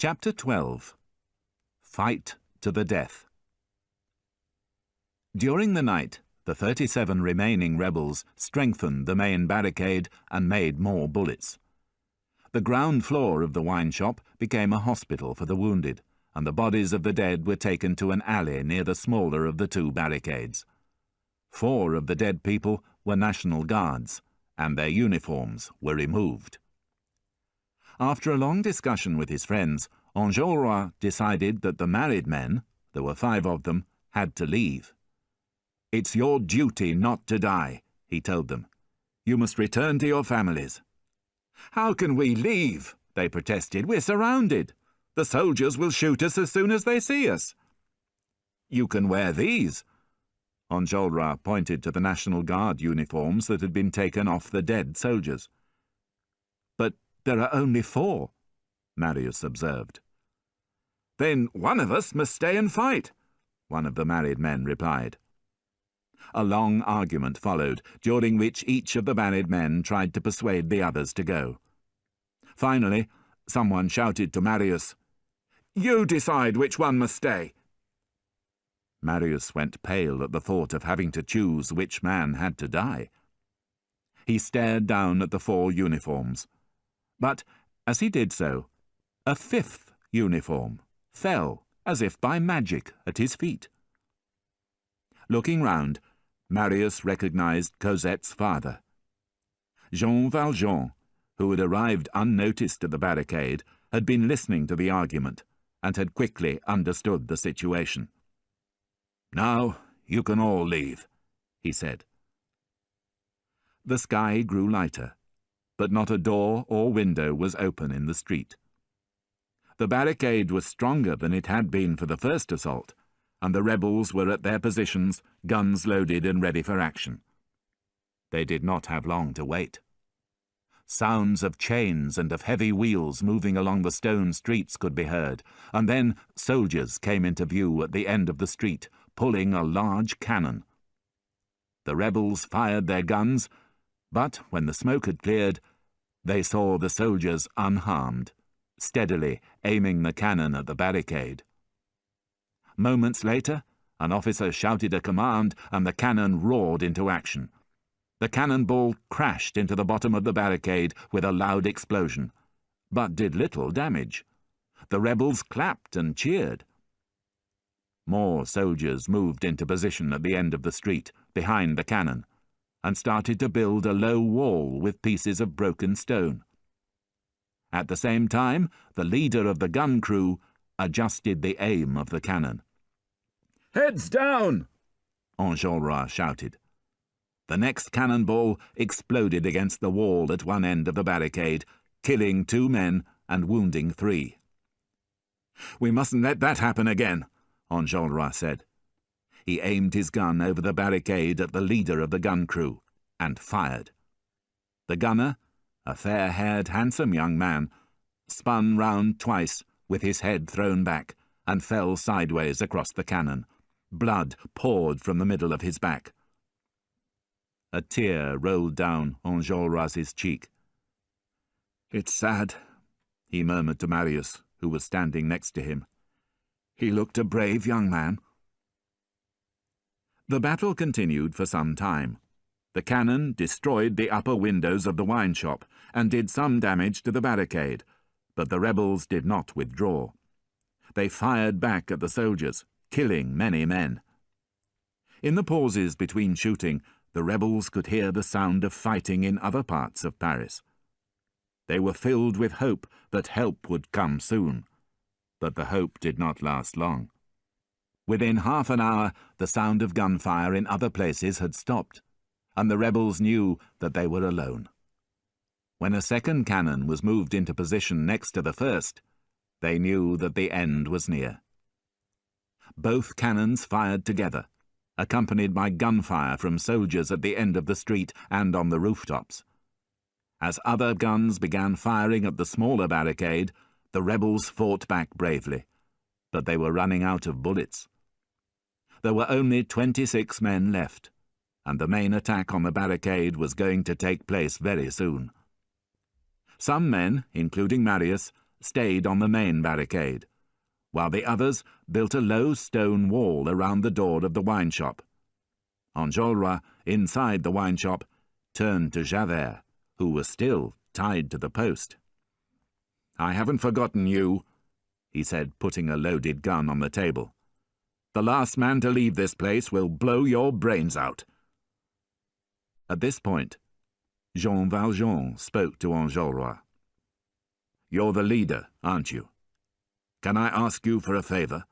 Chapter 12. Fight to the Death. During the night, the 37 remaining rebels strengthened the main barricade and made more bullets. The ground floor of the wine shop became a hospital for the wounded, and the bodies of the dead were taken to an alley near the smaller of the two barricades. 4 of the dead people were National Guards, and their uniforms were removed. After a long discussion with his friends, Enjolras decided that the married men, there were 5 of them, had to leave. "It's your duty not to die," he told them. "You must return to your families." "How can we leave?" they protested. "We're surrounded. The soldiers will shoot us as soon as they see us." "You can wear these." Enjolras pointed to the National Guard uniforms that had been taken off the dead soldiers. "But there are only 4, Marius observed. "Then one of us must stay and fight," one of the married men replied. A long argument followed, during which each of the married men tried to persuade the others to go. Finally, someone shouted to Marius, "You decide which one must stay." Marius went pale at the thought of having to choose which man had to die. He stared down at the 4 uniforms, but as he did so, a 5th uniform fell, as if by magic, at his feet. Looking round, Marius recognized Cosette's father. Jean Valjean, who had arrived unnoticed at the barricade, had been listening to the argument and had quickly understood the situation. "Now you can all leave," he said. The sky grew lighter, but not a door or window was open in the street. The barricade was stronger than it had been for the first assault, and the rebels were at their positions, guns loaded and ready for action. They did not have long to wait. Sounds of chains and of heavy wheels moving along the stone streets could be heard, and then soldiers came into view at the end of the street, pulling a large cannon. The rebels fired their guns, but when the smoke had cleared, they saw the soldiers unharmed, steadily aiming the cannon at the barricade. Moments later, an officer shouted a command, and the cannon roared into action. The cannonball crashed into the bottom of the barricade with a loud explosion, but did little damage. The rebels clapped and cheered. More soldiers moved into position at the end of the street, behind the cannon, and started to build a low wall with pieces of broken stone. At the same time, the leader of the gun crew adjusted the aim of the cannon. "Heads down!" Enjolras shouted. The next cannonball exploded against the wall at one end of the barricade, killing 2 men and wounding 3. "We mustn't let that happen again," Enjolras said. He aimed his gun over the barricade at the leader of the gun crew and fired. The gunner, a fair-haired, handsome young man, spun round twice with his head thrown back and fell sideways across the cannon. Blood poured from the middle of his back. A tear rolled down Enjolras' cheek. "It's sad," he murmured to Marius, who was standing next to him. "He looked a brave young man." The battle continued for some time. The cannon destroyed the upper windows of the wine shop and did some damage to the barricade, but the rebels did not withdraw. They fired back at the soldiers, killing many men. In the pauses between shooting, the rebels could hear the sound of fighting in other parts of Paris. They were filled with hope that help would come soon, but the hope did not last long. Within half an hour, the sound of gunfire in other places had stopped, and the rebels knew that they were alone. When a second cannon was moved into position next to the first, they knew that the end was near. Both cannons fired together, accompanied by gunfire from soldiers at the end of the street and on the rooftops. As other guns began firing at the smaller barricade, the rebels fought back bravely, but they were running out of bullets. There were only 26 men left, and the main attack on the barricade was going to take place very soon. Some men, including Marius, stayed on the main barricade, while the others built a low stone wall around the door of the wine shop. Enjolras, inside the wine shop, turned to Javert, who was still tied to the post. "I haven't forgotten you," he said, putting a loaded gun on the table. "The last man to leave this place will blow your brains out." At this point, Jean Valjean spoke to Enjolras. "You're the leader, aren't you? Can I ask you for a favor?"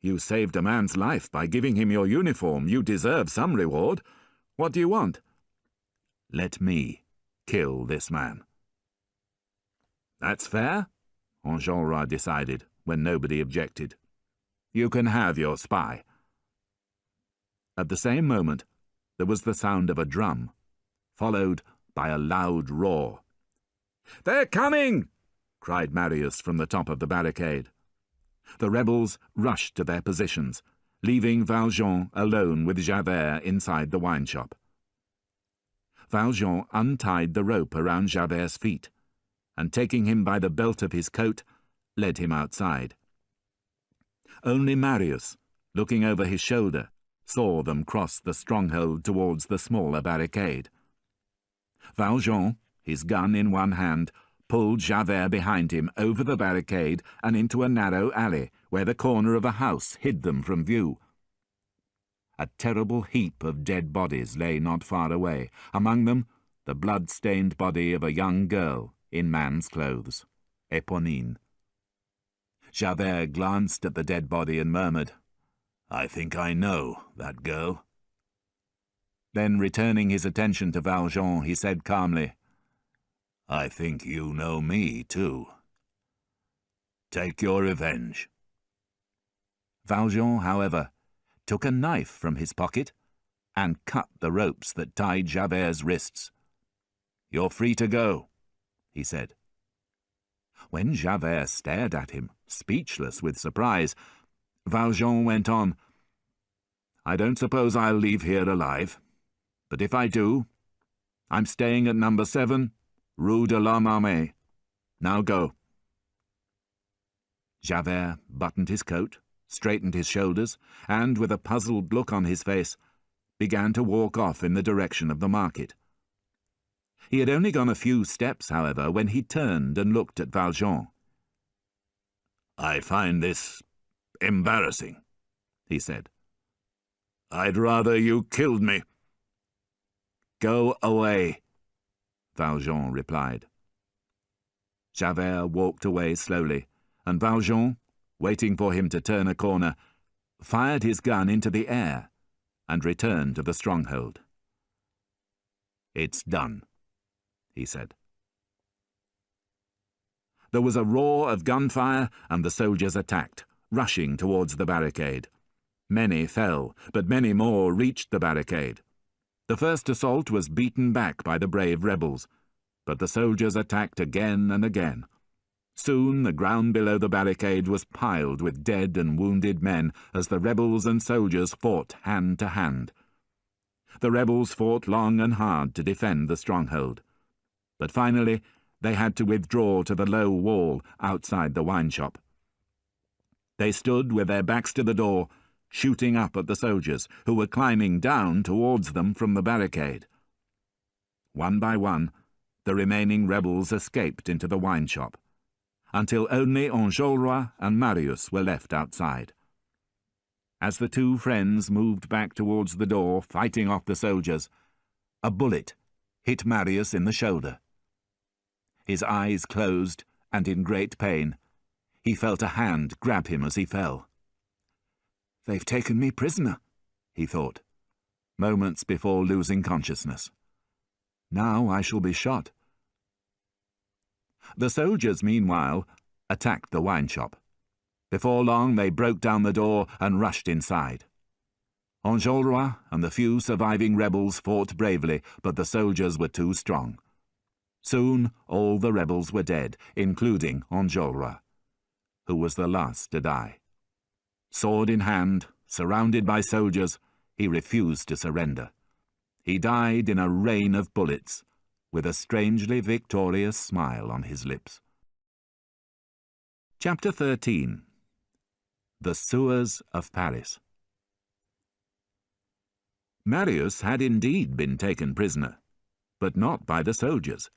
"You saved a man's life by giving him your uniform. You deserve some reward. What do you want?" "Let me kill this man." "That's fair," Enjolras decided, when nobody objected. "You can have your spy." At the same moment, there was the sound of a drum, followed by a loud roar. "They're coming!" cried Marius from the top of the barricade. The rebels rushed to their positions, leaving Valjean alone with Javert inside the wine shop. Valjean untied the rope around Javert's feet, and taking him by the belt of his coat, led him outside. Only Marius, looking over his shoulder, saw them cross the stronghold towards the smaller barricade. Valjean, his gun in one hand, pulled Javert behind him over the barricade and into a narrow alley where the corner of a house hid them from view. A terrible heap of dead bodies lay not far away, among them the blood-stained body of a young girl in man's clothes, Éponine. Javert glanced at the dead body and murmured, "I think I know that girl." Then, returning his attention to Valjean, he said calmly, "I think you know me, too. Take your revenge." Valjean, however, took a knife from his pocket and cut the ropes that tied Javert's wrists. "You're free to go," he said. When Javert stared at him, speechless with surprise, Valjean went on, "I don't suppose I'll leave here alive, but if I do, I'm staying at number 7, Rue de l'Homme Armé. Now go." Javert buttoned his coat, straightened his shoulders, and, with a puzzled look on his face, began to walk off in the direction of the market. He had only gone a few steps, however, when he turned and looked at Valjean. "I find this embarrassing," he said. "I'd rather you killed me." "Go away," Valjean replied. Javert walked away slowly, and Valjean, waiting for him to turn a corner, fired his gun into the air and returned to the stronghold. "It's done," he said. There was a roar of gunfire, and the soldiers attacked, rushing towards the barricade. Many fell, but many more reached the barricade. The first assault was beaten back by the brave rebels, but the soldiers attacked again and again. Soon the ground below the barricade was piled with dead and wounded men as the rebels and soldiers fought hand to hand. The rebels fought long and hard to defend the stronghold, but finally they had to withdraw to the low wall outside the wine shop. They stood with their backs to the door, shooting up at the soldiers, who were climbing down towards them from the barricade. One by one, the remaining rebels escaped into the wine shop, until only Enjolras and Marius were left outside. As the two friends moved back towards the door, fighting off the soldiers, a bullet hit Marius in the shoulder. His eyes closed, and in great pain, he felt a hand grab him as he fell. "They've taken me prisoner," he thought, moments before losing consciousness. "Now I shall be shot." The soldiers, meanwhile, attacked the wine shop. Before long they broke down the door and rushed inside. Enjolras and the few surviving rebels fought bravely, but the soldiers were too strong. Soon all the rebels were dead, including Enjolras, who was the last to die. Sword in hand, surrounded by soldiers, he refused to surrender. He died in a rain of bullets, with a strangely victorious smile on his lips. Chapter 13. The Sewers of Paris. Marius had indeed been taken prisoner, but not by the soldiers.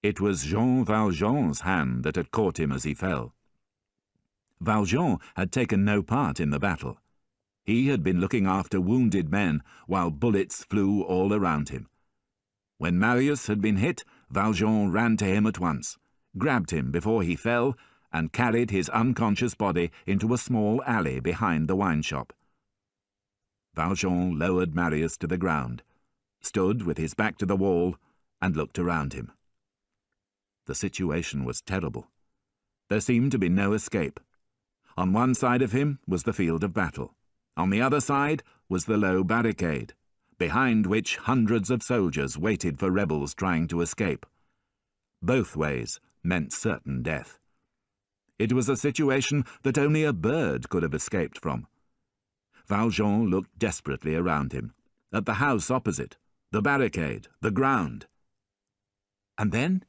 It was Jean Valjean's hand that had caught him as he fell. Valjean had taken no part in the battle. He had been looking after wounded men while bullets flew all around him. When Marius had been hit, Valjean ran to him at once, grabbed him before he fell, and carried his unconscious body into a small alley behind the wine shop. Valjean lowered Marius to the ground, stood with his back to the wall, and looked around him. The situation was terrible. There seemed to be no escape. On one side of him was the field of battle. On the other side was the low barricade, behind which hundreds of soldiers waited for rebels trying to escape. Both ways meant certain death. It was a situation that only a bird could have escaped from. Valjean looked desperately around him, at the house opposite, the barricade, the ground. And then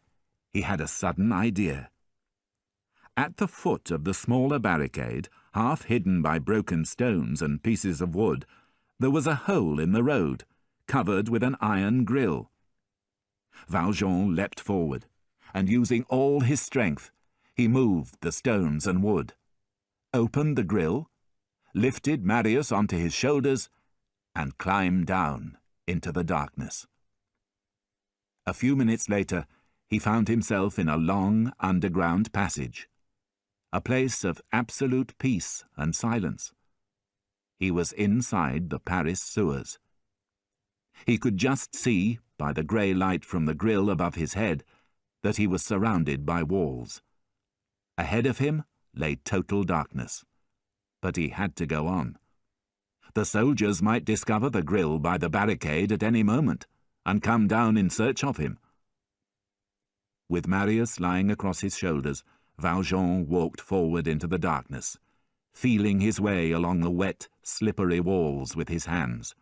he had a sudden idea. At the foot of the smaller barricade, half hidden by broken stones and pieces of wood, there was a hole in the road, covered with an iron grill. Valjean leapt forward, and using all his strength, he moved the stones and wood, opened the grill, lifted Marius onto his shoulders, and climbed down into the darkness. A few minutes later, he found himself in a long underground passage, a place of absolute peace and silence. He was inside the Paris sewers. He could just see, by the grey light from the grill above his head, that he was surrounded by walls. Ahead of him lay total darkness, but he had to go on. The soldiers might discover the grill by the barricade at any moment and come down in search of him. With Marius lying across his shoulders, Valjean walked forward into the darkness, feeling his way along the wet, slippery walls with his hands.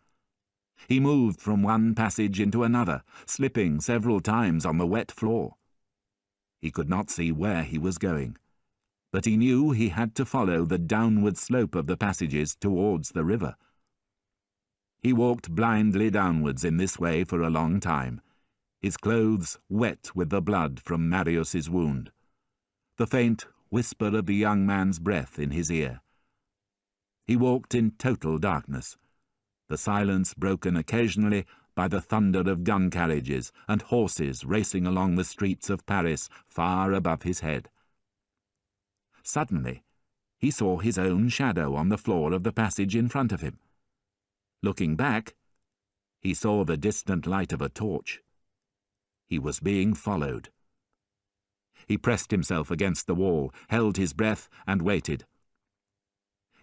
He moved from one passage into another, slipping several times on the wet floor. He could not see where he was going, but he knew he had to follow the downward slope of the passages towards the river. He walked blindly downwards in this way for a long time, his clothes wet with the blood from Marius's wound, the faint whisper of the young man's breath in his ear. He walked in total darkness, the silence broken occasionally by the thunder of gun carriages and horses racing along the streets of Paris far above his head. Suddenly, he saw his own shadow on the floor of the passage in front of him. Looking back, he saw the distant light of a torch. He was being followed. He pressed himself against the wall, held his breath, and waited.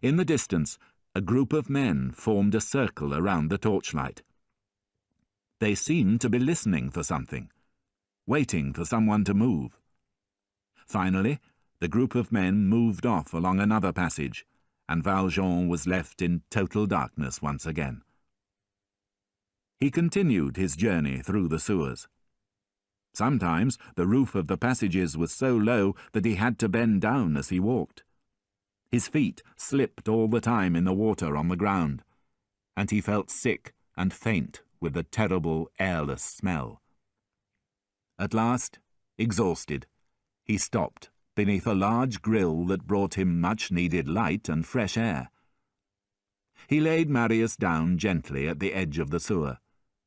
In the distance, a group of men formed a circle around the torchlight. They seemed to be listening for something, waiting for someone to move. Finally, the group of men moved off along another passage, and Valjean was left in total darkness once again. He continued his journey through the sewers. Sometimes the roof of the passages was so low that he had to bend down as he walked. His feet slipped all the time in the water on the ground, and he felt sick and faint with the terrible airless smell. At last, exhausted, he stopped beneath a large grill that brought him much-needed light and fresh air. He laid Marius down gently at the edge of the sewer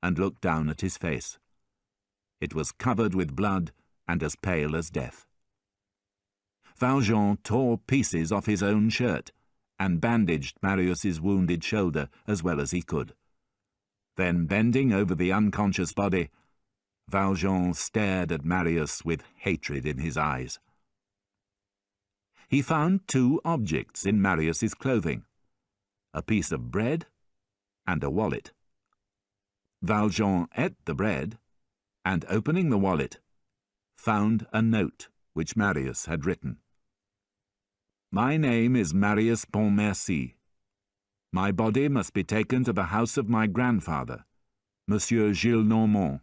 and looked down at his face. It was covered with blood and as pale as death. Valjean tore pieces off his own shirt and bandaged Marius's wounded shoulder as well as he could. Then, bending over the unconscious body, Valjean stared at Marius with hatred in his eyes. He found two objects in Marius's clothing, a piece of bread and a wallet. Valjean ate the bread, and opening the wallet, found a note which Marius had written. "My name is Marius Pontmercy. My body must be taken to the house of my grandfather, Monsieur Gillenormand,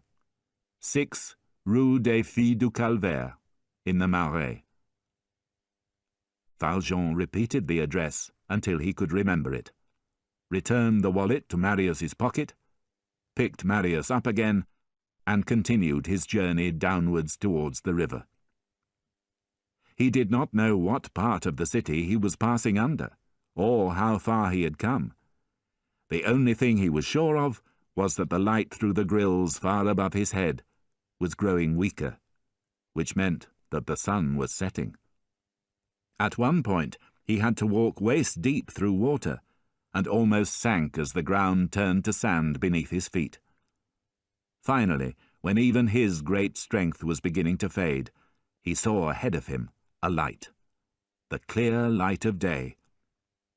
6 Rue des Filles du Calvaire, in the Marais. Valjean repeated the address until he could remember it, returned the wallet to Marius's pocket, picked Marius up again, and continued his journey downwards towards the river. He did not know what part of the city he was passing under, or how far he had come. The only thing he was sure of was that the light through the grilles far above his head was growing weaker, which meant that the sun was setting. At one point he had to walk waist-deep through water, and almost sank as the ground turned to sand beneath his feet. Finally, when even his great strength was beginning to fade, he saw ahead of him a light, the clear light of day.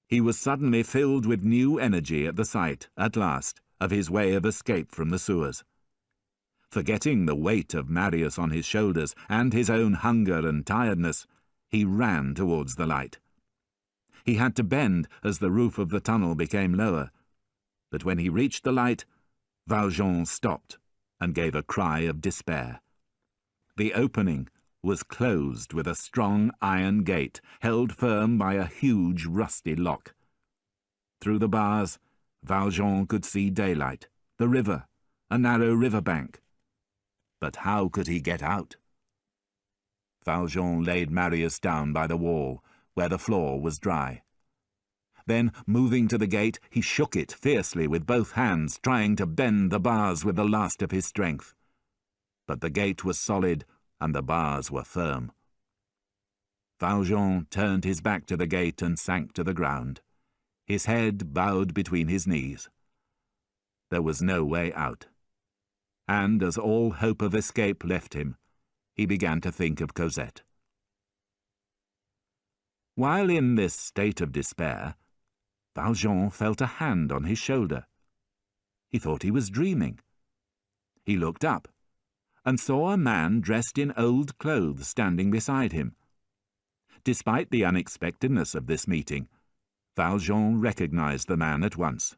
He was suddenly filled with new energy at the sight, at last, of his way of escape from the sewers. Forgetting the weight of Marius on his shoulders and his own hunger and tiredness, he ran towards the light. He had to bend as the roof of the tunnel became lower, but when he reached the light, Valjean stopped and gave a cry of despair. The opening was closed with a strong iron gate, held firm by a huge rusty lock. Through the bars, Valjean could see daylight, the river, a narrow river bank. But how could he get out? Valjean laid Marius down by the wall, where the floor was dry. Then, moving to the gate, he shook it fiercely with both hands, trying to bend the bars with the last of his strength. But the gate was solid, and the bars were firm. Valjean turned his back to the gate and sank to the ground, his head bowed between his knees. There was no way out, and as all hope of escape left him, he began to think of Cosette. While in this state of despair, Valjean felt a hand on his shoulder. He thought he was dreaming. He looked up and saw a man dressed in old clothes standing beside him. Despite the unexpectedness of this meeting, Valjean recognized the man at once.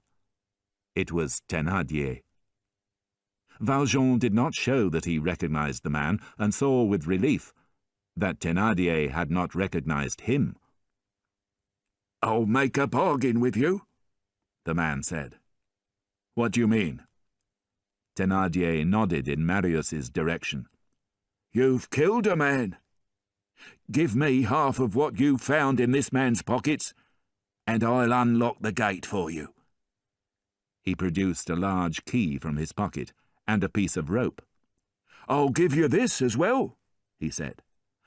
It was Thénardier. Valjean did not show that he recognized the man, and saw with relief that Thénardier had not recognized him. "I'll make a bargain with you," the man said. "What do you mean?" Thénardier nodded in Marius's direction. "You've killed a man. Give me half of what you found in this man's pockets, and I'll unlock the gate for you." He produced a large key from his pocket and a piece of rope. "I'll give you this as well," he said.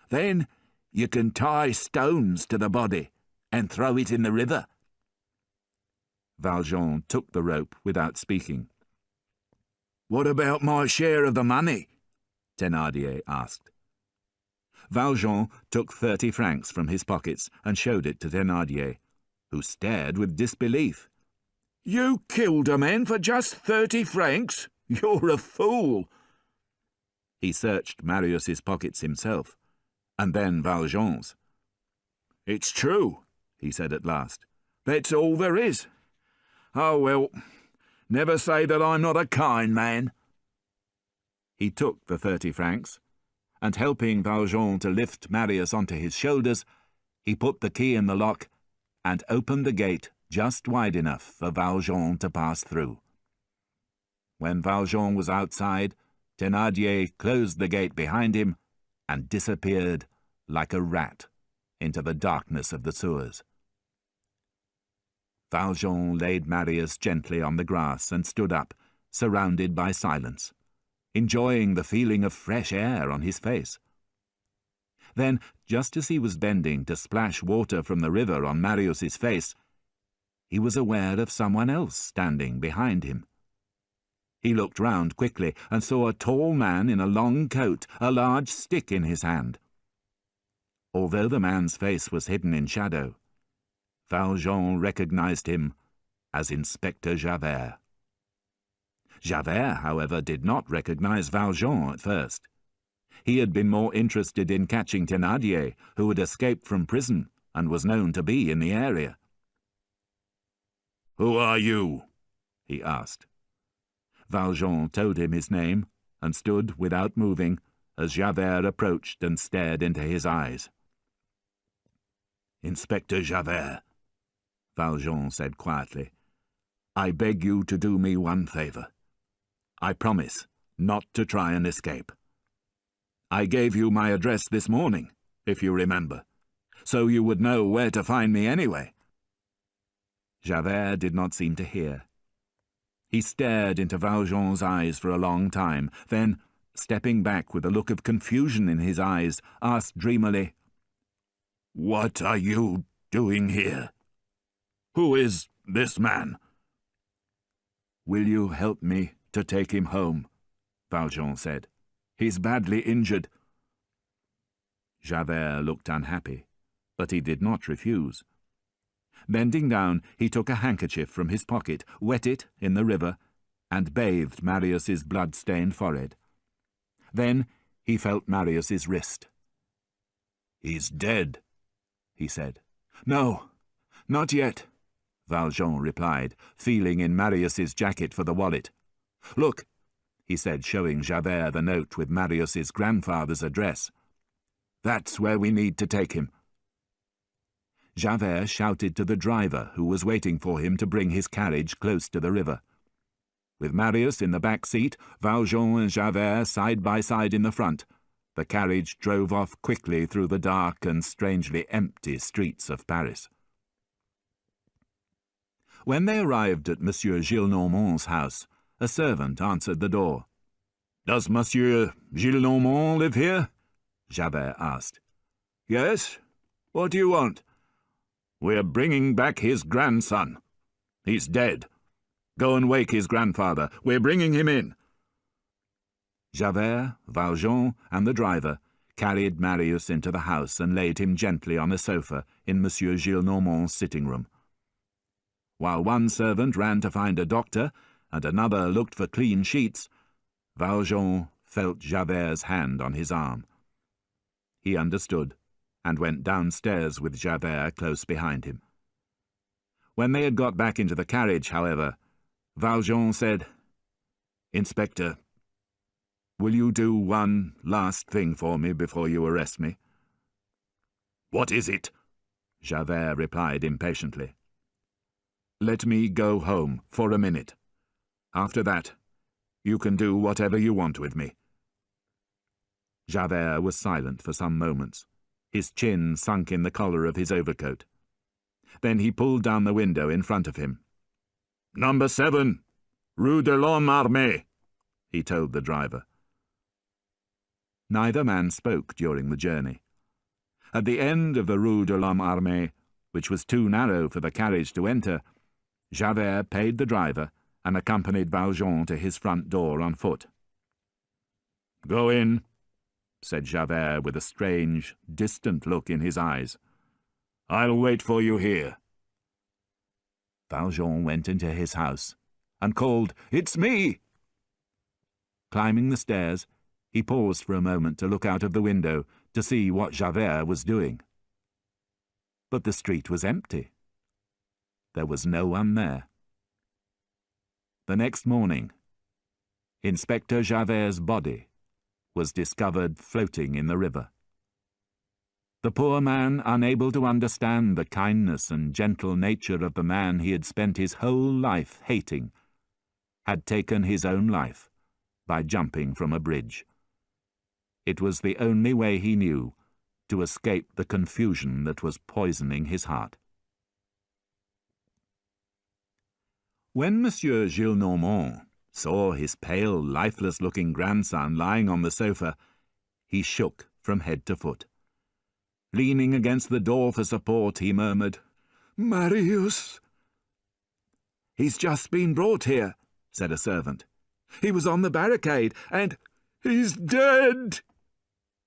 "Then you can tie stones to the body and throw it in the river." Valjean took the rope without speaking. "What about my share of the money?" Thénardier asked. Valjean took 30 francs from his pockets and showed it to Thénardier, who stared with disbelief. "You killed a man for just 30 francs? You're a fool." He searched Marius's pockets himself, and then Valjean's. "It's true," he said at last. "That's all there is. Oh, well, never say that I'm not a kind man." He took the 30 francs, and helping Valjean to lift Marius onto his shoulders, he put the key in the lock and opened the gate just wide enough for Valjean to pass through. When Valjean was outside, Thénardier closed the gate behind him and disappeared like a rat into the darkness of the sewers. Valjean laid Marius gently on the grass and stood up, surrounded by silence, enjoying the feeling of fresh air on his face. Then, just as he was bending to splash water from the river on Marius's face, he was aware of someone else standing behind him. He looked round quickly and saw a tall man in a long coat, a large stick in his hand. Although the man's face was hidden in shadow, Valjean recognized him as Inspector Javert. Javert, however, did not recognize Valjean at first. He had been more interested in catching Thénardier, who had escaped from prison and was known to be in the area. "Who are you?" he asked. Valjean told him his name and stood without moving as Javert approached and stared into his eyes. "Inspector Javert," Valjean said quietly, "I beg you to do me one favor. I promise not to try and escape. I gave you my address this morning, if you remember, so you would know where to find me anyway." Javert did not seem to hear. He stared into Valjean's eyes for a long time, then, stepping back with a look of confusion in his eyes, asked dreamily, "What are you doing here? Who is this man?" "Will you help me to take him home?" Valjean said. "He's badly injured." Javert looked unhappy, but he did not refuse. Bending down, he took a handkerchief from his pocket, wet it in the river, and bathed Marius's blood-stained forehead. Then he felt Marius's wrist. "He's dead," he said. "No, not yet," Valjean replied, feeling in Marius's jacket for the wallet. "Look," he said, showing Javert the note with Marius's grandfather's address. "That's where we need to take him." Javert shouted to the driver, who was waiting for him to bring his carriage close to the river. With Marius in the back seat, Valjean and Javert side by side in the front, the carriage drove off quickly through the dark and strangely empty streets of Paris. When they arrived at Monsieur Gillenormand's house, a servant answered the door. "Does Monsieur Gillenormand live here?" Javert asked. "Yes. What do you want?" "We're bringing back his grandson. He's dead. Go and wake his grandfather. We're bringing him in." Javert, Valjean, and the driver carried Marius into the house and laid him gently on a sofa in Monsieur Gillenormand's sitting room. While one servant ran to find a doctor and another looked for clean sheets, Valjean felt Javert's hand on his arm. He understood, and went downstairs with Javert close behind him. When they had got back into the carriage, however, Valjean said, "Inspector, will you do one last thing for me before you arrest me?" "What is it?" Javert replied impatiently. "Let me go home for a minute. After that, you can do whatever you want with me." Javert was silent for some moments, his chin sunk in the collar of his overcoat. Then he pulled down the window in front of him. "Number 7, Rue de l'Homme Armé," he told the driver. Neither man spoke during the journey. At the end of the Rue de l'Homme Armé, which was too narrow for the carriage to enter, Javert paid the driver and accompanied Valjean to his front door on foot. "Go in," said Javert with a strange, distant look in his eyes. "I'll wait for you here." Valjean went into his house and called, "It's me!" Climbing the stairs, he paused for a moment to look out of the window to see what Javert was doing. But the street was empty. There was no one there. The next morning, Inspector Javert's body was discovered floating in the river. The poor man, unable to understand the kindness and gentle nature of the man he had spent his whole life hating, had taken his own life by jumping from a bridge. It was the only way he knew to escape the confusion that was poisoning his heart. When Monsieur Gillenormand saw his pale, lifeless-looking grandson lying on the sofa, he shook from head to foot. Leaning against the door for support, he murmured, "Marius!" "He's just been brought here," said a servant. "He was on the barricade, and—" "He's dead!"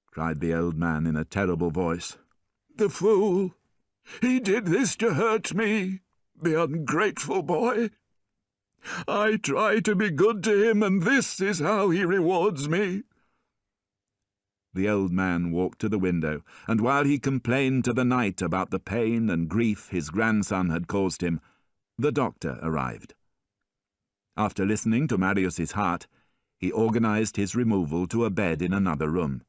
cried the old man in a terrible voice. "The fool! He did this to hurt me, the ungrateful boy! I try to be good to him, and this is how he rewards me." The old man walked to the window, and while he complained to the night about the pain and grief his grandson had caused him, the doctor arrived. After listening to Marius's heart, he organized his removal to a bed in another room,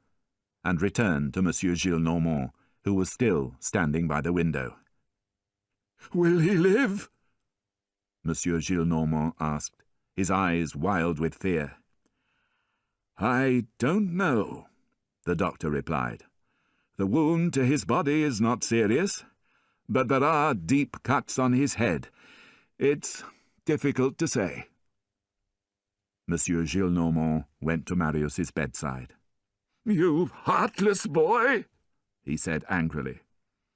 and returned to Monsieur Gillenormand, who was still standing by the window. "Will he live?" Monsieur Gillenormand asked, his eyes wild with fear. "I don't know," the doctor replied. "The wound to his body is not serious, but there are deep cuts on his head. It's difficult to say." Monsieur Gillenormand went to Marius's bedside. "You heartless boy," he said angrily.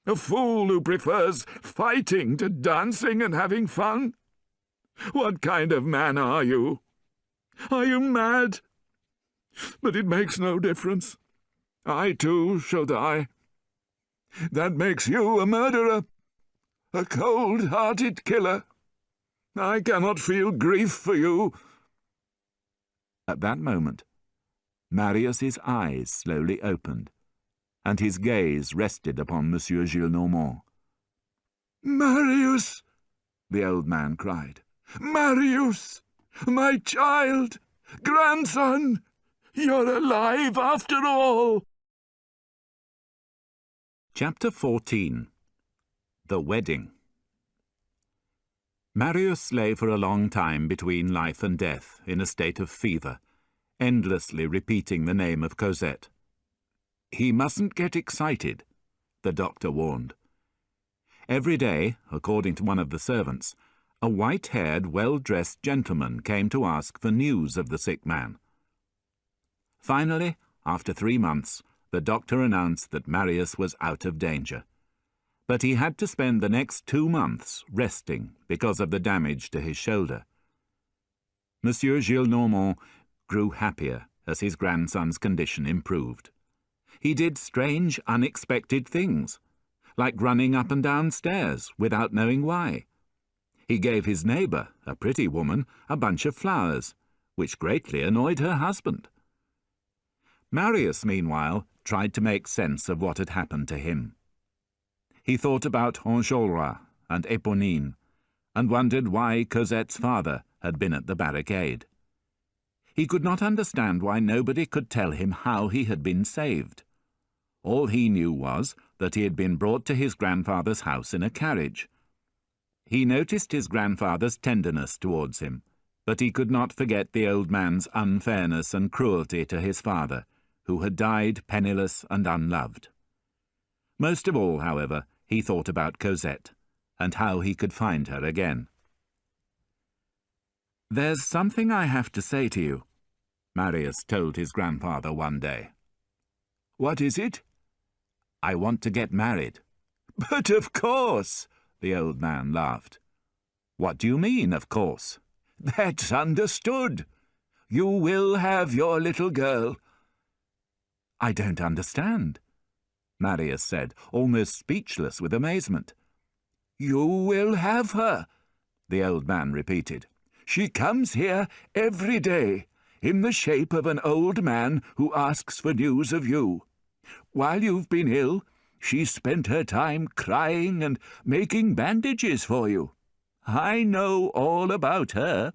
"A fool who prefers fighting to dancing and having fun. What kind of man are you? Are you mad? But it makes no difference. I too shall die. That makes you a murderer, a cold-hearted killer. I cannot feel grief for you." At that moment, Marius's eyes slowly opened, and his gaze rested upon Monsieur Gillenormand. "Marius!" the old man cried. "Marius! My child! Grandson! You're alive after all!" Chapter 14. The Wedding. Marius lay for a long time between life and death in a state of fever, endlessly repeating the name of Cosette. He mustn't get excited, the doctor warned. Every day, according to one of the servants, a white-haired, well-dressed gentleman came to ask for news of the sick man. Finally, after 3 months, the doctor announced that Marius was out of danger. But he had to spend the next 2 months resting because of the damage to his shoulder. Monsieur Gillenormand grew happier as his grandson's condition improved. He did strange, unexpected things, like running up and down stairs without knowing why. He gave his neighbour, a pretty woman, a bunch of flowers, which greatly annoyed her husband. Marius, meanwhile, tried to make sense of what had happened to him. He thought about Enjolras and Éponine, and wondered why Cosette's father had been at the barricade. He could not understand why nobody could tell him how he had been saved. All he knew was that he had been brought to his grandfather's house in a carriage. He noticed his grandfather's tenderness towards him, but he could not forget the old man's unfairness and cruelty to his father, who had died penniless and unloved. Most of all, however, he thought about Cosette, and how he could find her again. "There's something I have to say to you," Marius told his grandfather one day. "What is it?" "I want to get married." "But of course," the old man laughed. "What do you mean, of course?" "That's understood. You will have your little girl." "I don't understand," Marius said, almost speechless with amazement. "You will have her," the old man repeated. "She comes here every day, in the shape of an old man who asks for news of you. While you've been ill, she's spent her time crying and making bandages for you. I know all about her.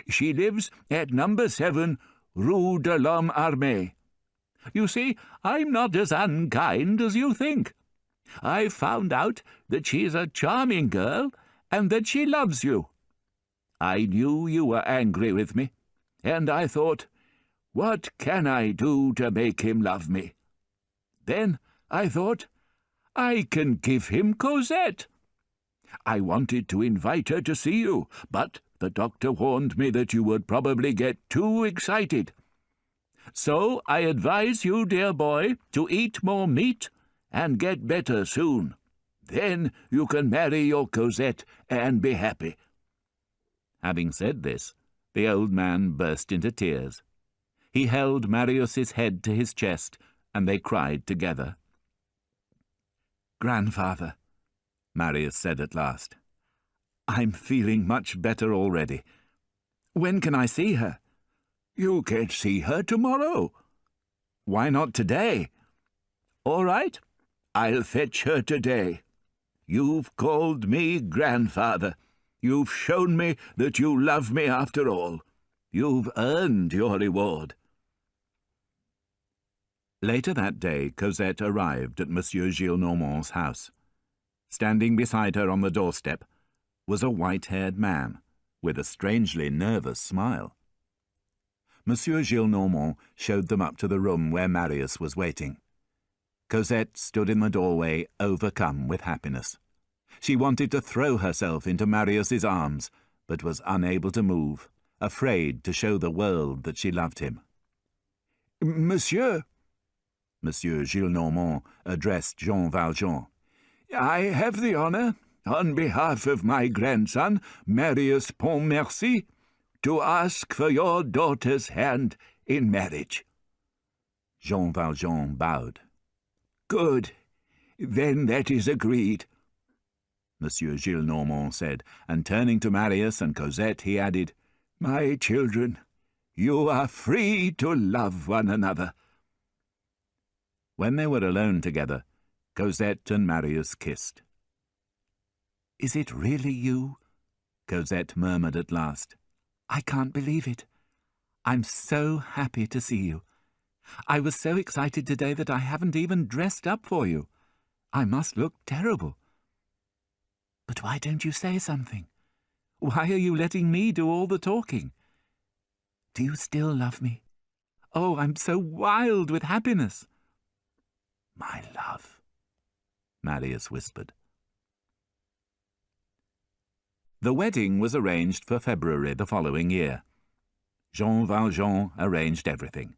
She lives at number 7, Rue de l'Homme Armé. You see, I'm not as unkind as you think. I've found out that she's a charming girl and that she loves you. I knew you were angry with me, and I thought, what can I do to make him love me? Then I thought, I can give him Cosette. I wanted to invite her to see you, but the doctor warned me that you would probably get too excited. So I advise you, dear boy, to eat more meat and get better soon. Then you can marry your Cosette and be happy." Having said this, the old man burst into tears. He held Marius's head to his chest, and they cried together. "Grandfather," Marius said at last, "I'm feeling much better already. When can I see her?" "You can see her tomorrow." "Why not today?" "All right, I'll fetch her today. You've called me grandfather. You've shown me that you love me after all. You've earned your reward." Later that day, Cosette arrived at Monsieur Gillenormand's house. Standing beside her on the doorstep was a white-haired man with a strangely nervous smile. Monsieur Gillenormand showed them up to the room where Marius was waiting. Cosette stood in the doorway, overcome with happiness. She wanted to throw herself into Marius's arms, but was unable to move, afraid to show the world that she loved him. Monsieur Gillenormand addressed Jean Valjean. I have the honor, on behalf of my grandson, Marius Pontmercy, to ask for your daughter's hand in marriage. Jean Valjean bowed. Good. Then that is agreed, Monsieur Gillenormand said, and turning to Marius and Cosette, he added, My children, you are free to love one another. When they were alone together, Cosette and Marius kissed. Is it really you? Cosette murmured at last. I can't believe it. I'm so happy to see you. I was so excited today that I haven't even dressed up for you. I must look terrible. But why don't you say something? Why are you letting me do all the talking? Do you still love me? Oh, I'm so wild with happiness. My love, Marius whispered. The wedding was arranged for February the following year. Jean Valjean arranged everything.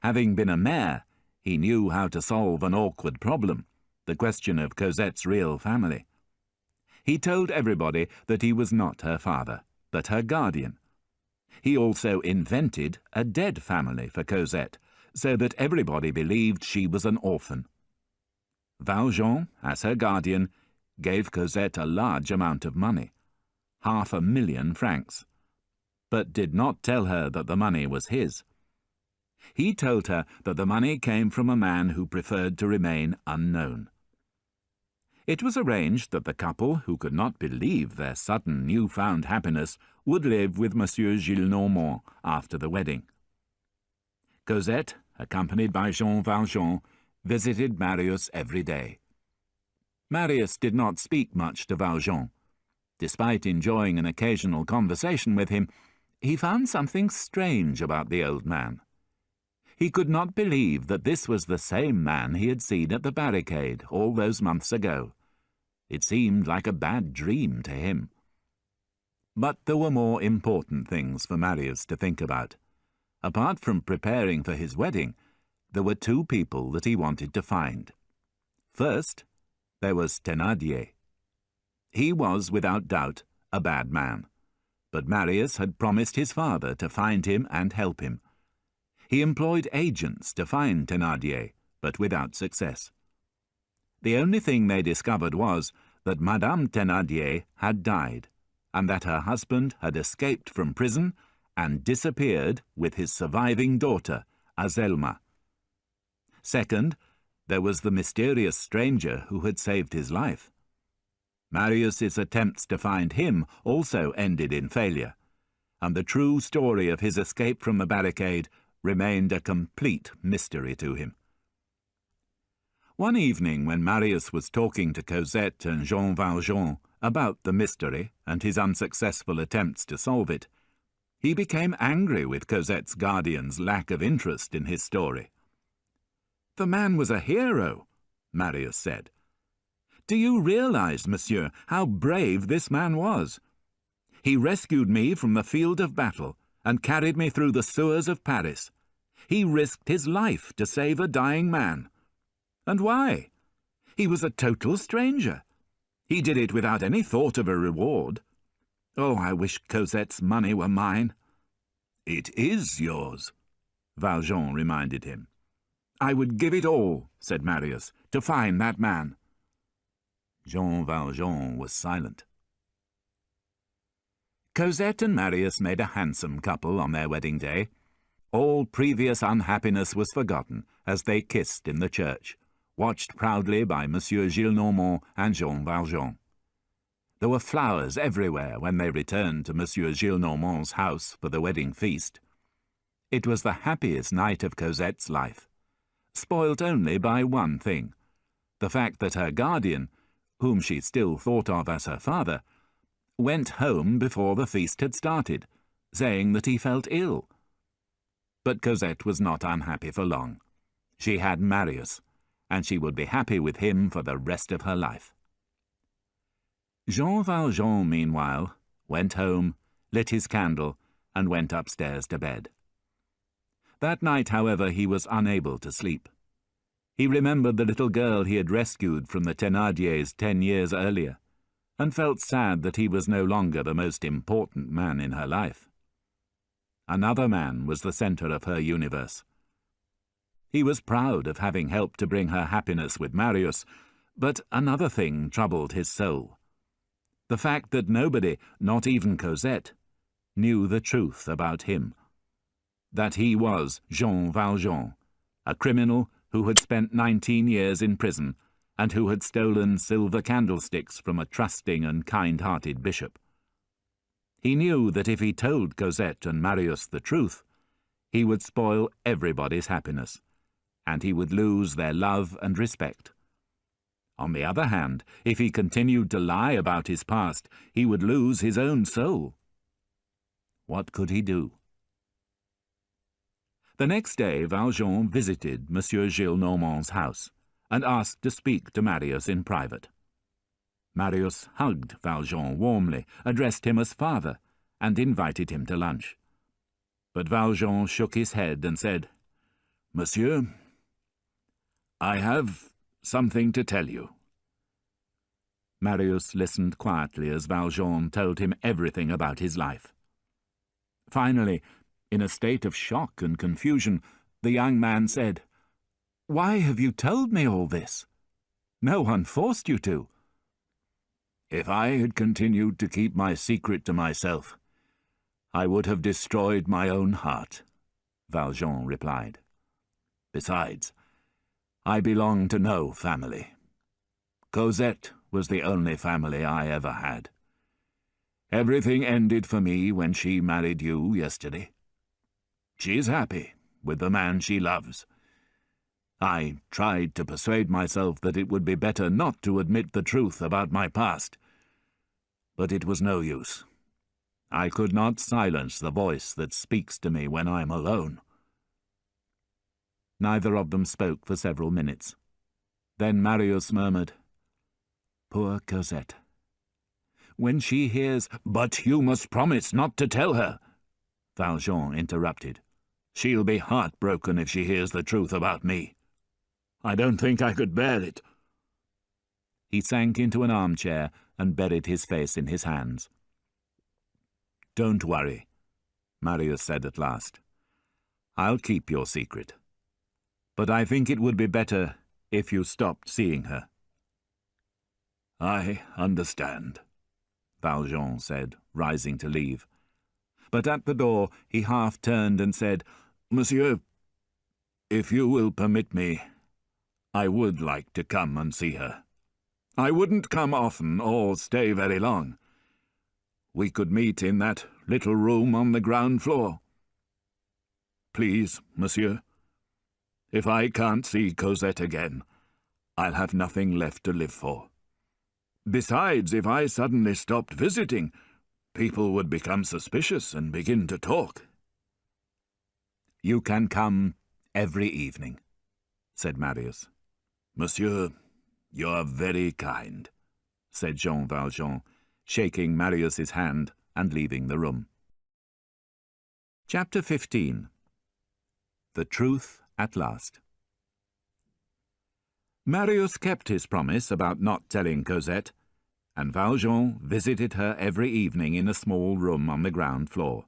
Having been a mayor, he knew how to solve an awkward problem, the question of Cosette's real family. He told everybody that he was not her father, but her guardian. He also invented a dead family for Cosette, so that everybody believed she was an orphan. Valjean, as her guardian, gave Cosette a large amount of money, 500,000 francs, but did not tell her that the money was his. He told her that the money came from a man who preferred to remain unknown. It was arranged that the couple, who could not believe their sudden new-found happiness, would live with Monsieur Gillenormand after the wedding. Cosette, accompanied by Jean Valjean, visited Marius every day. Marius did not speak much to Valjean. Despite enjoying an occasional conversation with him, he found something strange about the old man. He could not believe that this was the same man he had seen at the barricade all those months ago. It seemed like a bad dream to him. But there were more important things for Marius to think about. Apart from preparing for his wedding, there were two people that he wanted to find. First, there was Thénardier. He was, without doubt, a bad man, but Marius had promised his father to find him and help him. He employed agents to find Thénardier, but without success. The only thing they discovered was that Madame Thénardier had died, and that her husband had escaped from prison and disappeared with his surviving daughter, Azelma. Second, there was the mysterious stranger who had saved his life. Marius's attempts to find him also ended in failure, and the true story of his escape from the barricade remained a complete mystery to him. One evening, when Marius was talking to Cosette and Jean Valjean about the mystery and his unsuccessful attempts to solve it, he became angry with Cosette's guardian's lack of interest in his story. "The man was a hero," Marius said. "Do you realize, monsieur, how brave this man was? He rescued me from the field of battle and carried me through the sewers of Paris. He risked his life to save a dying man. And why? He was a total stranger. He did it without any thought of a reward. Oh, I wish Cosette's money were mine." "It is yours," Valjean reminded him. "I would give it all," said Marius, "to find that man." Jean Valjean was silent. Cosette and Marius made a handsome couple on their wedding day. All previous unhappiness was forgotten as they kissed in the church, watched proudly by Monsieur Gillenormand and Jean Valjean. There were flowers everywhere when they returned to Monsieur Gillenormand's house for the wedding feast. It was the happiest night of Cosette's life. spoilt only by one thing: the fact that her guardian, whom she still thought of as her father, went home before the feast had started, saying that he felt ill. But Cosette was not unhappy for long. She had Marius, and she would be happy with him for the rest of her life. Jean Valjean, meanwhile, went home, lit his candle, and went upstairs to bed. That night, however, he was unable to sleep. He remembered the little girl he had rescued from the Thénardiers 10 years earlier, and felt sad that he was no longer the most important man in her life. Another man was the centre of her universe. He was proud of having helped to bring her happiness with Marius, but another thing troubled his soul: the fact that nobody, not even Cosette, knew the truth about him. That he was Jean Valjean, a criminal who had spent 19 years in prison and who had stolen silver candlesticks from a trusting and kind-hearted bishop. He knew that if he told Cosette and Marius the truth, he would spoil everybody's happiness, and he would lose their love and respect. On the other hand, if he continued to lie about his past, he would lose his own soul. What could he do? The next day Valjean visited Monsieur Gillenormand's house and asked to speak to Marius in private. Marius hugged Valjean warmly, addressed him as father, and invited him to lunch. But Valjean shook his head and said, "Monsieur, I have something to tell you." Marius listened quietly as Valjean told him everything about his life. Finally, in a state of shock and confusion, the young man said, "Why have you told me all this? No one forced you to." "If I had continued to keep my secret to myself, I would have destroyed my own heart," Valjean replied. "Besides, I belong to no family. Cosette was the only family I ever had. Everything ended for me when she married you yesterday. She is happy with the man she loves. I tried to persuade myself that it would be better not to admit the truth about my past, but it was no use. I could not silence the voice that speaks to me when I'm alone." Neither of them spoke for several minutes. Then Marius murmured, "Poor Cosette. When she hears—" "But you must promise not to tell her," Valjean interrupted. "She'll be heartbroken if she hears the truth about me. I don't think I could bear it." He sank into an armchair and buried his face in his hands. "Don't worry," Marius said at last. "I'll keep your secret. But I think it would be better if you stopped seeing her." "I understand," Valjean said, rising to leave. But at the door he half turned and said, "Monsieur, if you will permit me, I would like to come and see her. I wouldn't come often or stay very long. We could meet in that little room on the ground floor. Please, monsieur. If I can't see Cosette again, I'll have nothing left to live for. Besides, if I suddenly stopped visiting, people would become suspicious and begin to talk." "You can come every evening," said Marius. "Monsieur, you are very kind," said Jean Valjean, shaking Marius's hand and leaving the room. Chapter 15. The Truth at Last. Marius kept his promise about not telling Cosette, and Valjean visited her every evening in a small room on the ground floor.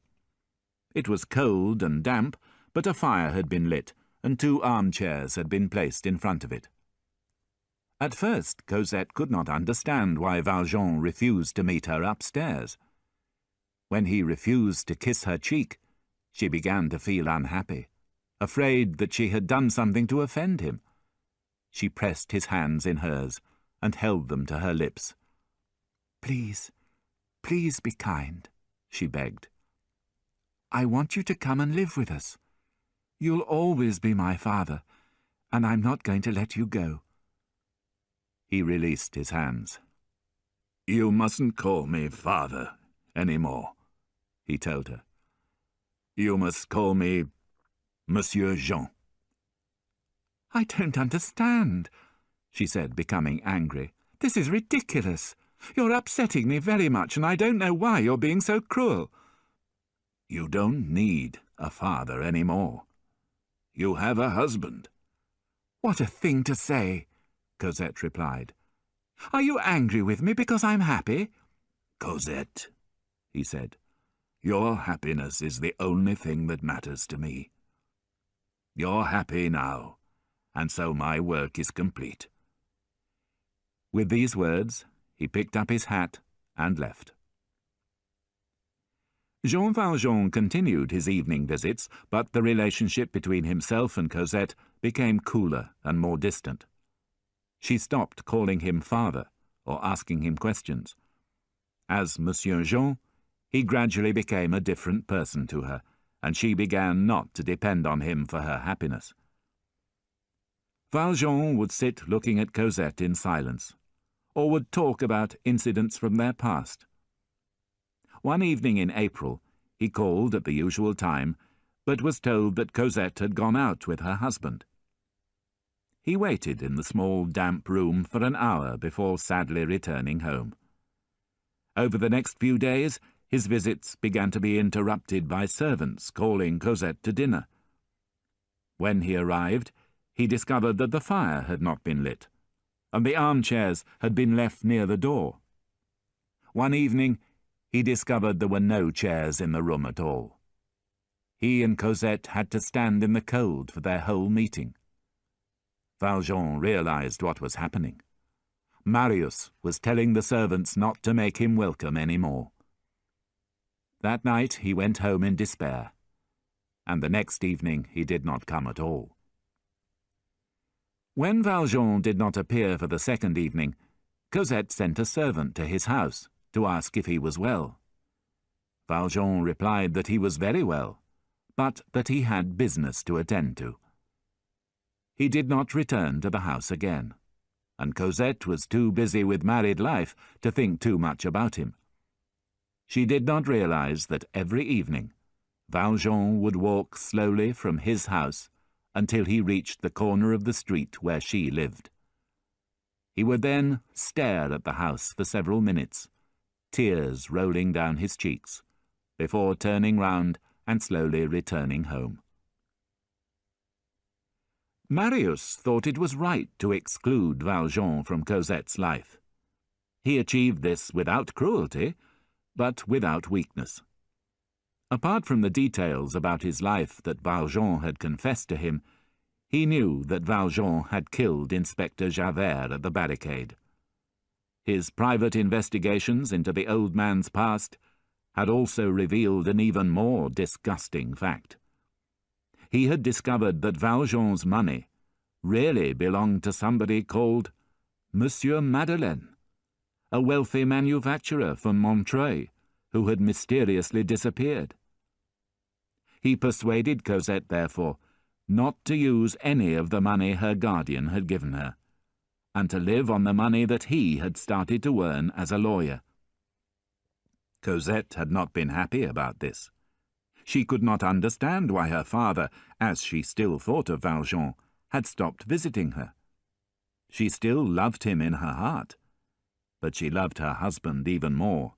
It was cold and damp, but a fire had been lit, and 2 armchairs had been placed in front of it. At first Cosette could not understand why Valjean refused to meet her upstairs. When he refused to kiss her cheek, she began to feel unhappy, afraid that she had done something to offend him. She pressed his hands in hers and held them to her lips. "Please, please be kind," she begged. "I want you to come and live with us. You'll always be my father, and I'm not going to let you go." He released his hands. "You mustn't call me father any more," he told her. "You must call me Monsieur Jean." "I don't understand," she said, becoming angry. "This is ridiculous. You're upsetting me very much, and I don't know why you're being so cruel." "You don't need a father any more. You have a husband." "What a thing to say," Cosette replied. "Are you angry with me because I'm happy?" "Cosette," he said, "your happiness is the only thing that matters to me. You're happy now, and so my work is complete." With these words, he picked up his hat and left. Jean Valjean continued his evening visits, but the relationship between himself and Cosette became cooler and more distant. She stopped calling him father or asking him questions. As Monsieur Jean, he gradually became a different person to her, and she began not to depend on him for her happiness. Valjean would sit looking at Cosette in silence, or would talk about incidents from their past. One evening in April, he called at the usual time, but was told that Cosette had gone out with her husband. He waited in the small, damp room for an hour before sadly returning home. Over the next few days, his visits began to be interrupted by servants calling Cosette to dinner. When he arrived, he discovered that the fire had not been lit, and the armchairs had been left near the door. One evening, he discovered there were no chairs in the room at all. He and Cosette had to stand in the cold for their whole meeting. Valjean realized what was happening. Marius was telling the servants not to make him welcome any more. That night he went home in despair, and the next evening he did not come at all. When Valjean did not appear for the second evening, Cosette sent a servant to his house to ask if he was well. Valjean replied that he was very well, but that he had business to attend to. He did not return to the house again, and Cosette was too busy with married life to think too much about him. She did not realize that every evening Valjean would walk slowly from his house until he reached the corner of the street where she lived. He would then stare at the house for several minutes, tears rolling down his cheeks, before turning round and slowly returning home. Marius thought it was right to exclude Valjean from Cosette's life. He achieved this without cruelty, but without weakness. Apart from the details about his life that Valjean had confessed to him, he knew that Valjean had killed Inspector Javert at the barricade. His private investigations into the old man's past had also revealed an even more disgusting fact. He had discovered that Valjean's money really belonged to somebody called Monsieur Madeleine, a wealthy manufacturer from Montreuil who had mysteriously disappeared. He persuaded Cosette, therefore, not to use any of the money her guardian had given her, and to live on the money that he had started to earn as a lawyer. Cosette had not been happy about this. She could not understand why her father, as she still thought of Valjean, had stopped visiting her. She still loved him in her heart, but she loved her husband even more,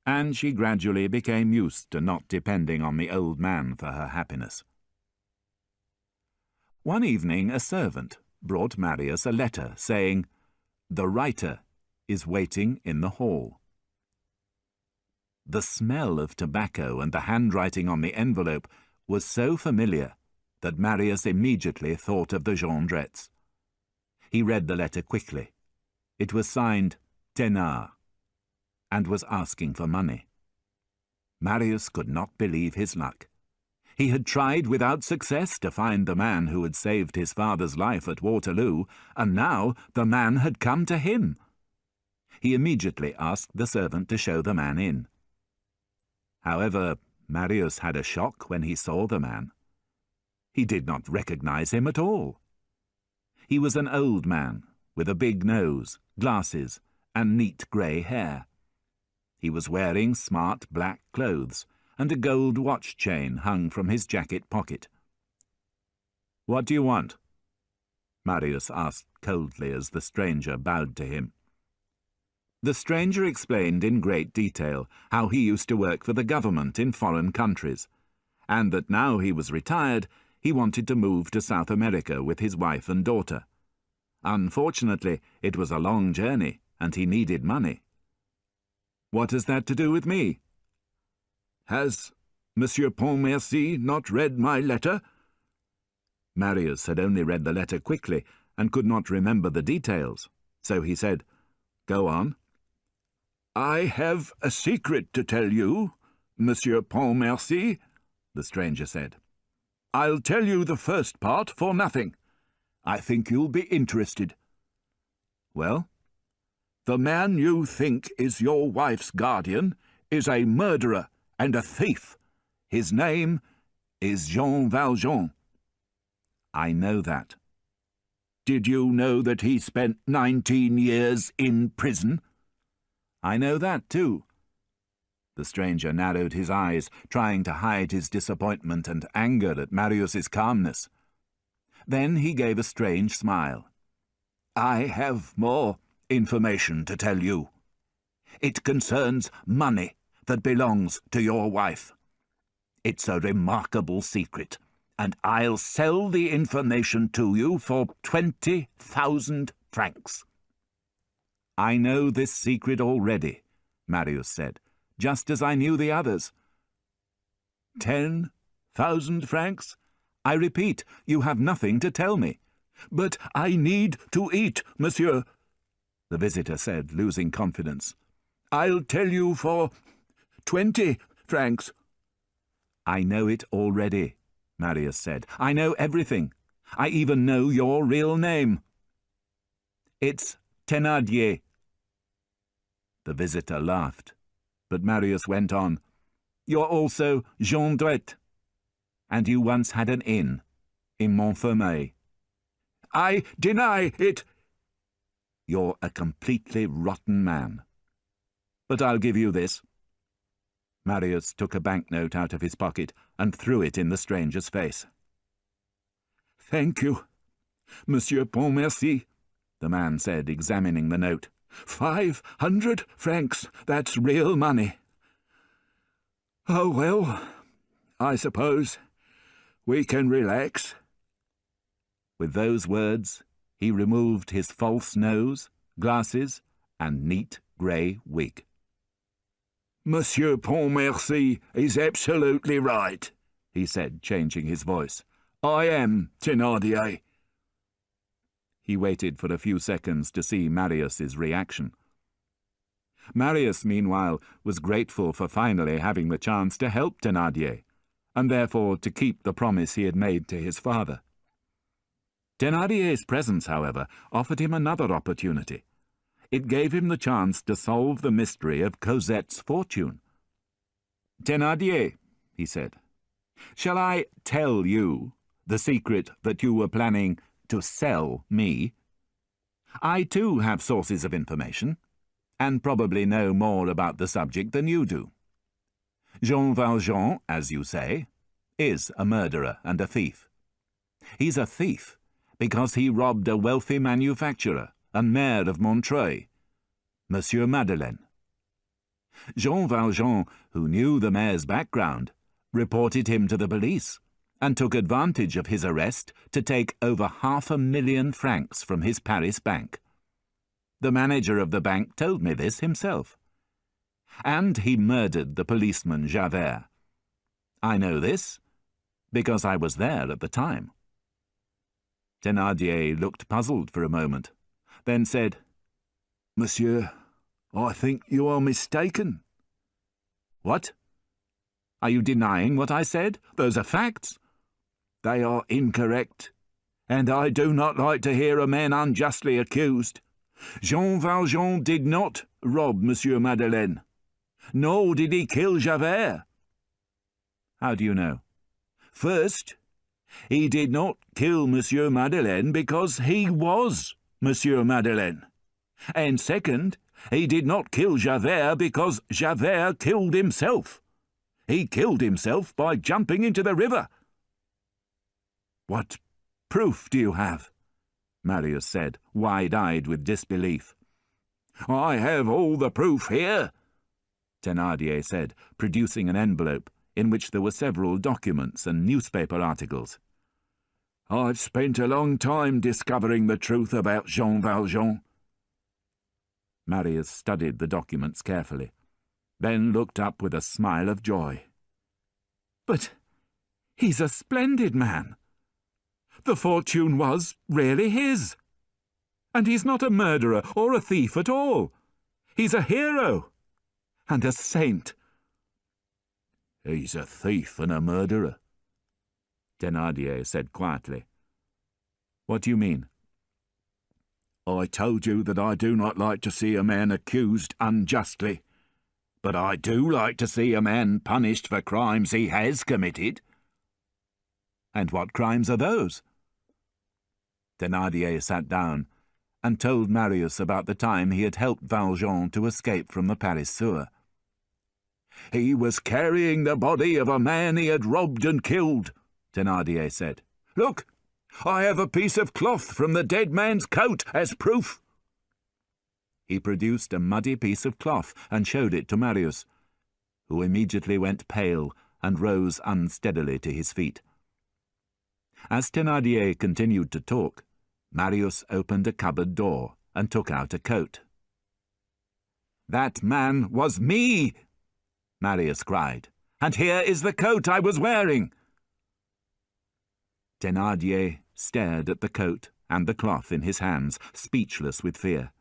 and she gradually became used to not depending on the old man for her happiness. One evening a servant brought Marius a letter saying, "The writer is waiting in the hall." The smell of tobacco and the handwriting on the envelope was so familiar that Marius immediately thought of the Jondrettes. He read the letter quickly. It was signed Thénard, and was asking for money. Marius could not believe his luck. He had tried without success to find the man who had saved his father's life at Waterloo, and now the man had come to him. He immediately asked the servant to show the man in. However, Marius had a shock when he saw the man. He did not recognize him at all. He was an old man, with a big nose, glasses, and neat grey hair. He was wearing smart black clothes, and a gold watch chain hung from his jacket pocket. "What do you want?" Marius asked coldly as the stranger bowed to him. The stranger explained in great detail how he used to work for the government in foreign countries, and that now he was retired, he wanted to move to South America with his wife and daughter. Unfortunately, it was a long journey, and he needed money. "What has that to do with me?" "Has Monsieur Pontmercy not read my letter?" Marius had only read the letter quickly and could not remember the details, so he said, "Go on." "I have a secret to tell you, Monsieur Pontmercy," the stranger said. "I'll tell you the first part for nothing. I think you'll be interested." "Well?" "The man you think is your wife's guardian is a murderer and a thief. His name is Jean Valjean." "I know that." "Did you know that he spent 19 years in prison?" "I know that too." The stranger narrowed his eyes, trying to hide his disappointment and anger at Marius's calmness. Then he gave a strange smile. "I have more information to tell you. It concerns money that belongs to your wife. It's a remarkable secret, and I'll sell the information to you for 20,000 francs. "I know this secret already," Marius said, "just as I knew the others." 10,000 francs? "I repeat, you have nothing to tell me." "But I need to eat, monsieur," the visitor said, losing confidence. "I'll tell you for 20 francs. "I know it already," Marius said. "I know everything. I even know your real name." "It's Thénardier." The visitor laughed, but Marius went on. "You're also Jondrette, and you once had an inn in Montfermeil." "I deny it." "You're a completely rotten man. But I'll give you this." Marius took a banknote out of his pocket and threw it in the stranger's face. "Thank you, Monsieur Pontmercy," the man said, examining the note. 500 francs, that's real money. Oh, well, I suppose we can relax." With those words, he removed his false nose, glasses, and neat grey wig. "Monsieur Pontmercy is absolutely right," he said, changing his voice. "I am Thénardier." He waited for a few seconds to see Marius's reaction. Marius, meanwhile, was grateful for finally having the chance to help Thénardier, and therefore to keep the promise he had made to his father. Thénardier's presence, however, offered him another opportunity. It gave him the chance to solve the mystery of Cosette's fortune. "Thénardier," he said, "shall I tell you the secret that you were planning to sell me? I too have sources of information, and probably know more about the subject than you do. Jean Valjean, as you say, is a murderer and a thief. He's a thief because he robbed a wealthy manufacturer and mayor of Montreuil, Monsieur Madeleine. Jean Valjean, who knew the mayor's background, reported him to the police and took advantage of his arrest to take over 500,000 francs from his Paris bank. The manager of the bank told me this himself. And he murdered the policeman Javert. I know this because I was there at the time." Thénardier looked puzzled for a moment, then said, "Monsieur, I think you are mistaken." "What? Are you denying what I said? Those are facts." "They are incorrect, and I do not like to hear a man unjustly accused. Jean Valjean did not rob Monsieur Madeleine, nor did he kill Javert." "How do you know?" "First, He did not kill Monsieur Madeleine because he was Monsieur Madeleine. And second, he did not kill Javert because Javert killed himself. He killed himself by jumping into the river." "What proof do you have?" Marius said, wide-eyed with disbelief. "I have all the proof here," Thénardier said, producing an envelope in which there were several documents and newspaper articles. "I've spent a long time discovering the truth about Jean Valjean." Marius studied the documents carefully, then looked up with a smile of joy. "But he's a splendid man. The fortune was really his. And he's not a murderer or a thief at all. He's a hero and a saint." "He's a thief and a murderer," Thénardier said quietly. "What do you mean?" "I told you that I do not like to see a man accused unjustly, but I do like to see a man punished for crimes he has committed." "And what crimes are those?" Thénardier sat down and told Marius about the time he had helped Valjean to escape from the Paris sewer. "He was carrying the body of a man he had robbed and killed," Thénardier said. "Look, I have a piece of cloth from the dead man's coat as proof." He produced a muddy piece of cloth and showed it to Marius, who immediately went pale and rose unsteadily to his feet. As Thénardier continued to talk, Marius opened a cupboard door and took out a coat. "That man was me!" Marius cried. "And here is the coat I was wearing." Thénardier stared at the coat and the cloth in his hands, speechless with fear.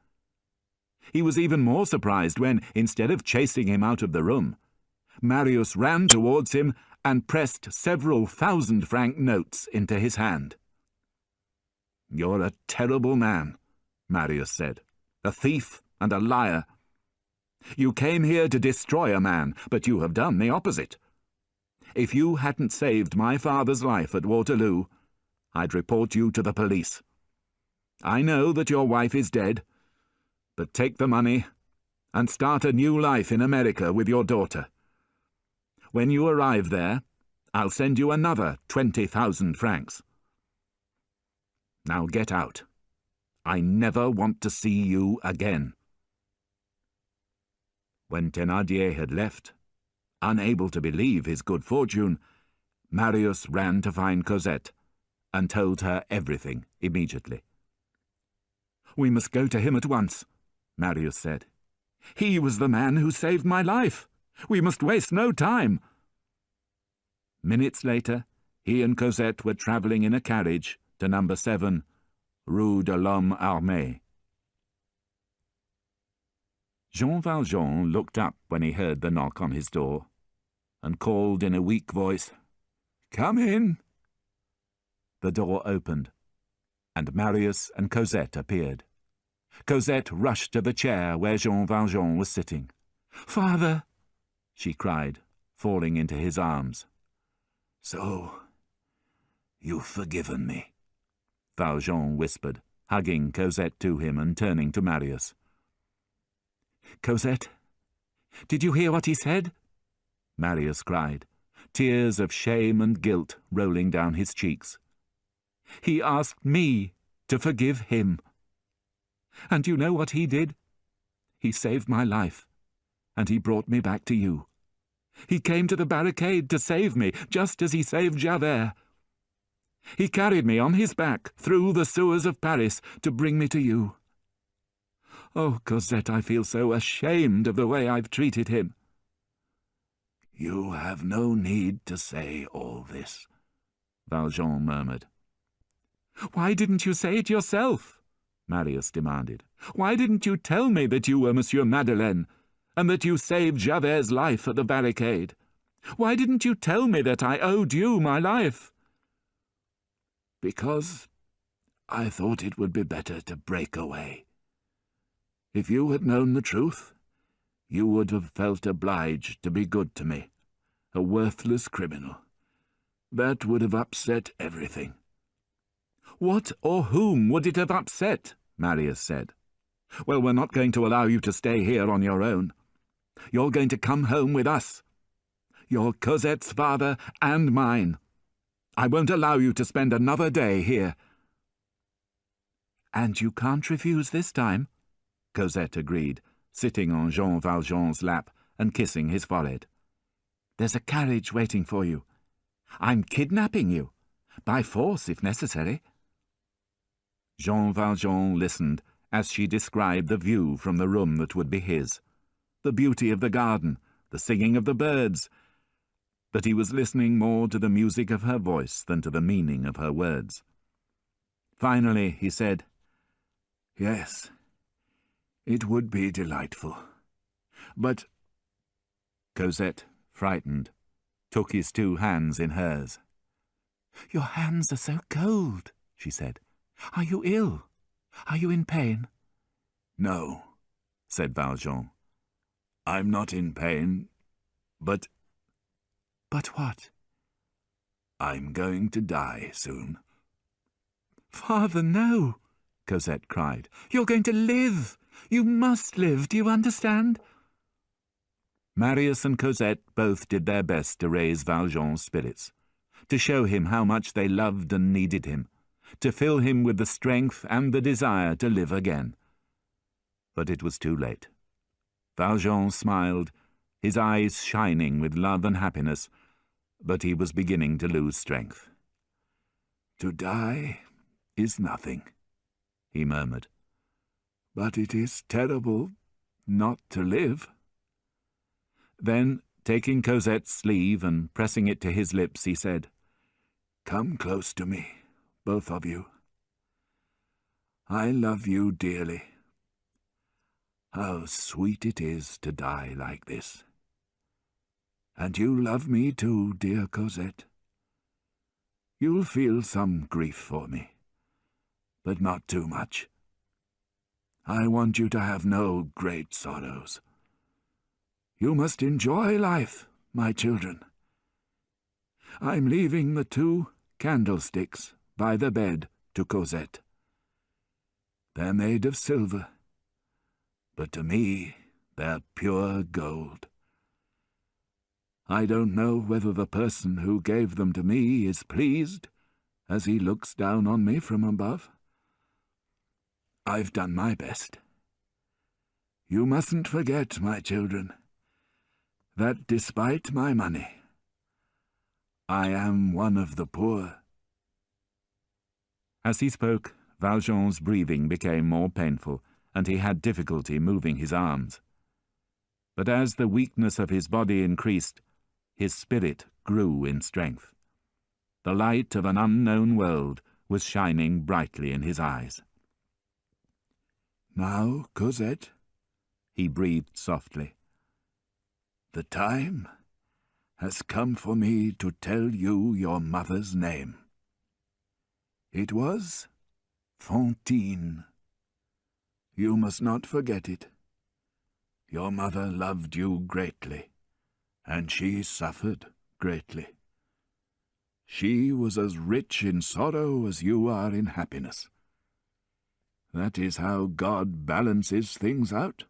He was even more surprised when, instead of chasing him out of the room, Marius ran towards him and pressed several 1,000-franc notes into his hand. "You're a terrible man," Marius said, "a thief and a liar. You came here to destroy a man, but you have done the opposite. If you hadn't saved my father's life at Waterloo, I'd report you to the police. I know that your wife is dead, but take the money and start a new life in America with your daughter. When you arrive there, I'll send you another 20,000 francs. Now get out. I never want to see you again." When Thénardier had left, unable to believe his good fortune, Marius ran to find Cosette and told her everything immediately. "We must go to him at once," Marius said. "He was the man who saved my life. We must waste no time." Minutes later, he and Cosette were travelling in a carriage to number 7, Rue de l'Homme Armé. Jean Valjean looked up when he heard the knock on his door, and called in a weak voice, "Come in." The door opened, and Marius and Cosette appeared. Cosette rushed to the chair where Jean Valjean was sitting. "Father!" she cried, falling into his arms. "So, you've forgiven me," Valjean whispered, hugging Cosette to him and turning to Marius. "Cosette, did you hear what he said?" Marius cried, tears of shame and guilt rolling down his cheeks. "He asked me to forgive him. And you know what he did? He saved my life, and he brought me back to you. He came to the barricade to save me, just as he saved Javert. He carried me on his back through the sewers of Paris to bring me to you. Oh, Cosette, I feel so ashamed of the way I've treated him." "You have no need to say all this," Valjean murmured. "Why didn't you say it yourself?" Marius demanded. "Why didn't you tell me that you were Monsieur Madeleine, and that you saved Javert's life at the barricade? Why didn't you tell me that I owed you my life?" "Because I thought it would be better to break away. If you had known the truth, you would have felt obliged to be good to me, a worthless criminal. That would have upset everything. What or whom would it have upset? Marius said. Well, we're not going to allow you to stay here on your own. You're going to come home with us. You're Cosette's father and mine. I won't allow you to spend another day here. And you can't refuse this time, Cosette agreed, sitting on Jean Valjean's lap and kissing his forehead. There's a carriage waiting for you. I'm kidnapping you, by force if necessary. Jean Valjean listened as she described the view from the room that would be his, the beauty of the garden, the singing of the birds, but he was listening more to the music of her voice than to the meaning of her words. Finally he said, Yes, it would be delightful. But Cosette, frightened, took his 2 hands in hers. Your hands are so cold, she said. Are you ill? Are you in pain? No, said Valjean. I'm not in pain, but... But what? I'm going to die soon. Father, no, Cosette cried. You're going to live. You must live, do you understand? Marius and Cosette both did their best to raise Valjean's spirits, to show him how much they loved and needed him, to fill him with the strength and the desire to live again. But it was too late. Valjean smiled, his eyes shining with love and happiness, but he was beginning to lose strength. To die is nothing, he murmured. But it is terrible not to live. Then, taking Cosette's sleeve and pressing it to his lips, he said, Come close to me, both of you. I love you dearly. How sweet it is to die like this. And you love me too, dear Cosette. You'll feel some grief for me, but not too much. I want you to have no great sorrows. You must enjoy life, my children. I'm leaving the 2 candlesticks by the bed to Cosette. They're made of silver, but to me they're pure gold. I don't know whether the person who gave them to me is pleased as he looks down on me from above. I've done my best. You mustn't forget, my children, that despite my money, I am one of the poor. As he spoke, Valjean's breathing became more painful, and he had difficulty moving his arms. But as the weakness of his body increased, his spirit grew in strength. The light of an unknown world was shining brightly in his eyes. Now, Cosette, he breathed softly, the time has come for me to tell you your mother's name. It was Fantine. You must not forget it. Your mother loved you greatly, and she suffered greatly. She was as rich in sorrow as you are in happiness. That is how God balances things out.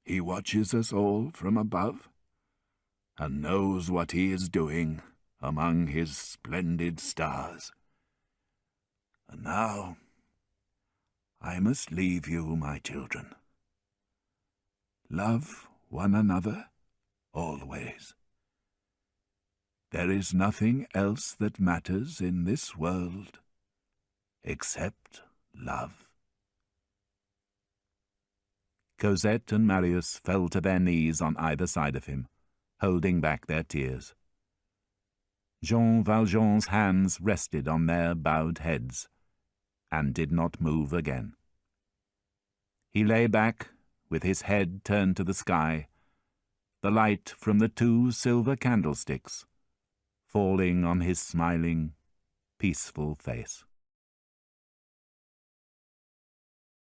He watches us all from above, and knows what he is doing among his splendid stars. And now I must leave you, my children. Love one another always. There is nothing else that matters in this world except love. Cosette and Marius fell to their knees on either side of him, holding back their tears. Jean Valjean's hands rested on their bowed heads, and did not move again. He lay back, with his head turned to the sky, the light from the 2 silver candlesticks falling on his smiling, peaceful face.